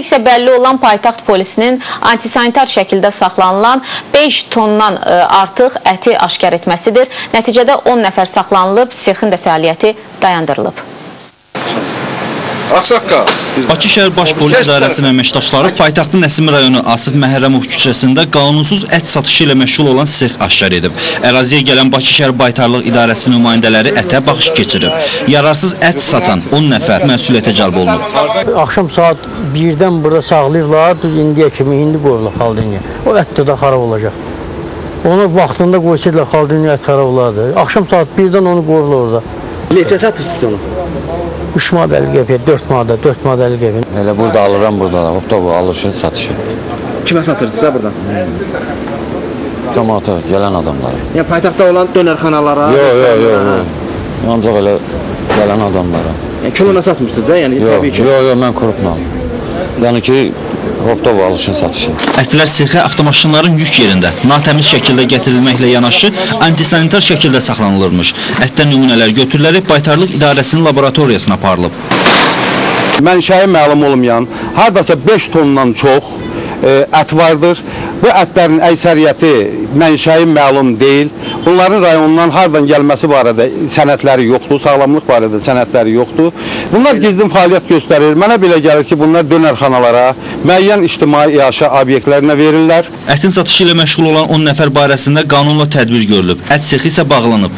Nəticədə isə bəlli olan paytaxt polisinin antisanitar şəkildə saxlanılan 5 tondan artıq əti aşkar etməsidir. Nəticədə 10 nəfər saxlanılıb, sexin də fəaliyyəti dayandırılıb. Ağsaqqal. Bakı şəhər Baş Polis İdarəsinin əməkdaşları paytaxtın Nəsimi rayonu Asif Məhərrəmov küçəsində qanunsuz ət satışı ilə məşğul olan sex aşkar edib. Əraziyə gələn Bakı şəhər Baytarlıq İdarəsinin nümayəndələri ətə baxış keçirib. Yararsız ət satan 10 nəfər məsuliyyətə cəlb olunub. Axşam saat 1-dən burada saxlayırlar, düz indiyə kimi indi qoyurlar xaldiniyə. O ət də xarab olacaq. Onu vaxtında qoysaydılar xaldiniyə ət xarab olardı. Axşam saat 1-dən onu qoyurlar orada. Neçə satırsınız onu? 3 manat 50 qəpiyə, 4 manat 50 qəpiyə. Elə burada alıram, burada da. Hopda bu alışı, satışı. Kimə satırdınızsa buradan? Cəmaata, gələn adamlara. Yəni paytaxtda olan dönərxanalara? Yox. Ancaq elə gələn adamlara. Yəni kilona satmırsınız da, yəni təbii ki? Yox, mən korupla. Yəni ki, hopda bu alışın satışı. Ətlər sexə avtomaşınların yük yerində natəmiz şəkildə gətirilməklə yanaşı antisanitar şəkildə saxlanılırmış. Ətdən nümunələr götürülərək Baytarlıq İdarəsinin laboratoriyasına aparılıb. Mənşəyi məlum olmayan, hardasa 5 tondan çox ət vardır. Bu ətlərin əksəriyyəti mənşəyi məlum deyil. Bunların rayondan hardan gəlməsi barədə sənədləri yoxdur, sağlamlıq barədə sənədləri yoxdur. Bunlar gizlin fəaliyyət göstərir. Mənə belə gəlir ki, bunlar dönərxanalara, müəyyən ictimai yaşa obyektlərinə verirlər. Ətin satışı ilə məşğul olan 10 nəfər barəsində qanunla tədbir görülüb. Ət sexi isə bağlanıb.